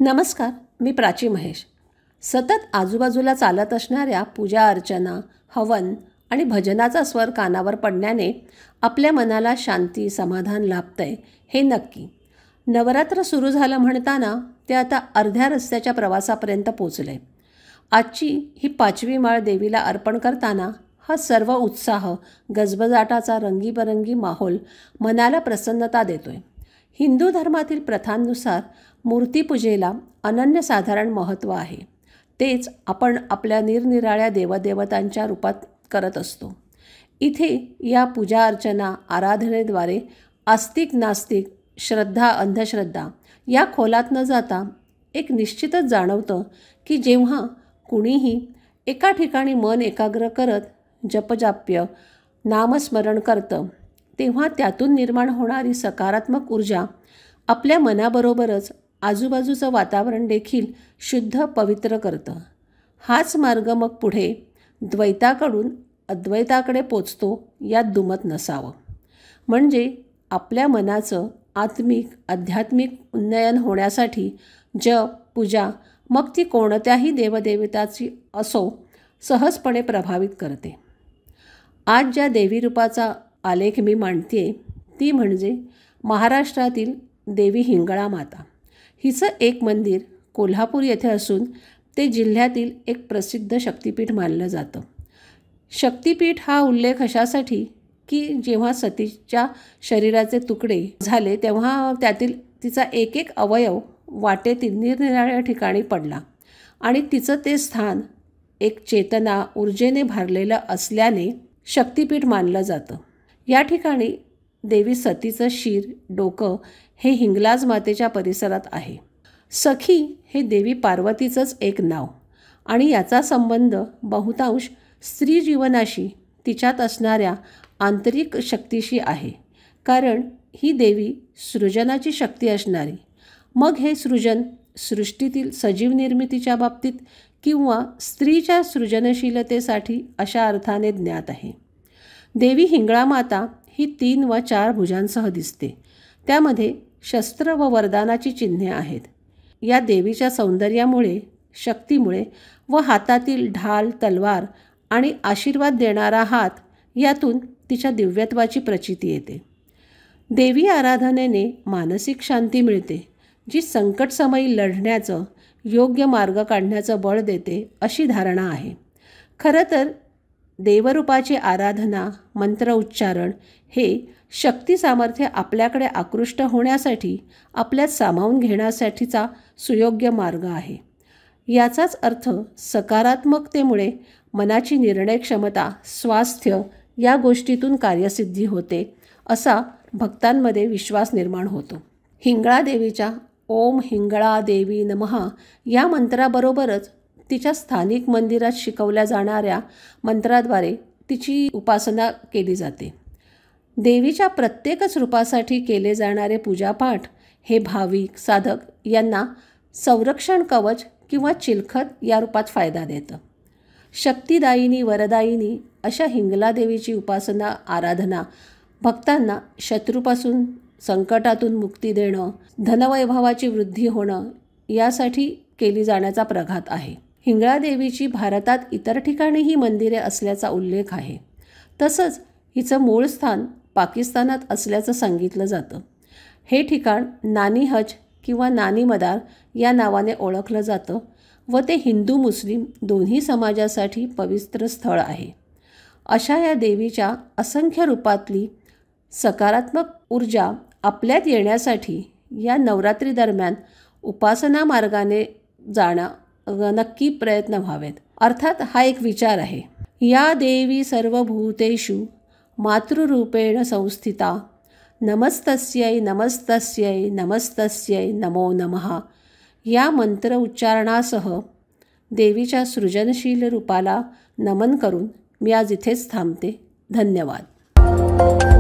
नमस्कार, मी प्राची महेश. सतत आजूबाजूला चालत असणाऱ्या पूजा अर्चना, हवन आणि भजनाचा स्वर कानावर पडण्याने आपल्या मनाला शांती समाधान लाभतंय हे नक्की. नवरात्र सुरू झालं म्हणताना ते आता अर्ध्या रस्त्याच्या प्रवासापर्यंत पोचले. आजची ही 5वी माळ देवीला अर्पण करताना हा सर्व उत्साह, गजबजाटाचा रंगीबरंगी माहोल मनाला प्रसन्नता देतोय. हिंदू धर्मातील प्रथांनुसार मूर्तीपूजेला अनन्यसाधारण महत्त्व आहे. तेच आपण आपल्या निरनिराळ्या देवदेवतांच्या रूपात करत असतो. इथे या पूजा अर्चना आराधनेद्वारे आस्तिक नास्तिक, श्रद्धा अंधश्रद्धा या खोलात न जाता एक निश्चितच जाणवतं की जेव्हा कुणीही एका ठिकाणी मन एकाग्र करत जपजाप्य नामस्मरण करतं तेव्हा त्यातून निर्माण होणारी सकारात्मक ऊर्जा आपल्या मनाबरोबरच आजूबाजूचं वातावरण देखील शुद्ध पवित्र करतं. हाच मार्ग मग पुढे द्वैताकडून अद्वैताकडे पोचतो यात दुमत नसावं. म्हणजे आपल्या मनाचं आत्मिक आध्यात्मिक उन्नयन होण्यासाठी जप पूजा मग ती कोणत्याही देवदेवताची असो सहजपणे प्रभावित करते. आज ज्या देवी रूपाचा आलेख मी मांडते ती म्हणजे महाराष्ट्रातील देवी हिंगळा माता. हिचं एक मंदिर कोल्हापूर येथे असून ते जिल्ह्यातील एक प्रसिद्ध शक्तिपीठ मानलं जातं. शक्तिपीठ हा उल्लेख अशासाठी की जेव्हा सतीच्या शरीराचे तुकडे झाले तेव्हा त्यातील तिचा एक एक अवयव वाटेतील निरनिराळ्या ठिकाणी पडला आणि तिचं ते स्थान एक चेतना ऊर्जेने भरलेलं असल्याने शक्तिपीठ मानलं जातं. या ठिकाणी देवी सतीचं शिर डोकं हे हिंगलाज मातेच्या परिसरात आहे. सखी हे देवी पार्वतीचंच एक नाव आणि याचा संबंध बहुतांश स्त्री जीवनाशी तिच्यात असणाऱ्या आंतरिक शक्तीशी आहे. कारण ही देवी सृजनाची शक्ती असणारी, मग हे सृजन सृष्टीतील सजीव निर्मितीच्या बाबतीत किंवा स्त्रीच्या सृजनशीलतेसाठी अशा अर्थाने ज्ञात आहे. देवी हिंगळा माता ही 3 व 4 भुजांसह दिसते. त्यामध्ये शस्त्र व वरदानाची चिन्हे आहेत. या देवीच्या सौंदर्यामुळे शक्तीमुळे व हातातील ढाल तलवार आणि आशीर्वाद देणारा हात यातून तिच्या दिव्यत्वाची प्रचिती येते. देवी आराधनेने मानसिक शांती मिळते जी संकटसमयी लढण्याचं योग्य मार्ग काढण्याचं बळ देते अशी धारणा आहे. खरं तर देवरूपाची आराधना मंत्र उच्चारण हे शक्ती सामर्थ्य आपल्याकडे आकृष्ट होण्यासाठी आपल्यात सामावून घेण्यासाठीचा सुयोग्य मार्ग आहे. याचाच अर्थ सकारात्मकतेमुळे मनाची निर्णय क्षमता स्वास्थ्य या गोष्टीतून कार्यसिद्धी होते असा भक्तांमध्ये विश्वास निर्माण होतो. हिंगळा देवीच्या ओम हिंगळा देवी नमः या मंत्राबरोबरच तिच्या स्थानिक मंदिरात शिकवल्या जाणाऱ्या मंत्राद्वारे तिची उपासना केली जाते. देवीच्या प्रत्येकच रूपासाठी केले जाणारे पूजापाठ हे भाविक साधक यांना संरक्षण कवच किंवा चिलखत या रूपात फायदा देतं. शक्तिदायिनी वरदायिनी अशा हिंगला देवीची उपासना आराधना भक्तांना शत्रूपासून संकटातून मुक्ती देणं, धनवैभवाची वृद्धी होणं यासाठी केली जाण्याचा प्रघात आहे. हिंगळा देवीची भारतात इतर ठिकाणीही मंदिरे असल्याचा उल्लेख आहे. तसंच हिचं मूळ स्थान पाकिस्तानात असल्याचं सांगितलं जातं. हे ठिकाण नानी हज किंवा नानी मदार या नावाने ओळखलं जातं व ते हिंदू मुस्लिम दोन्ही समाजासाठी पवित्र स्थळ आहे. अशा या देवीच्या असंख्य रूपातली सकारात्मक ऊर्जा आपल्यात येण्यासाठी या नवरात्री दरम्यान उपासना मार्गाने जाणं नक्की प्रयत्न व्हावेत. अर्थात हा एक विचार आहे. या देवी सर्वभूतेषु मातृरूपेण संस्थिता नमस्तस्यै नमस्तस्यै नमस्तस्यै नमो नमः या मंत्र उच्चारणासह देवीच्या सृजनशील रूपाला नमन करून मी आज इथेच थांबते. धन्यवाद.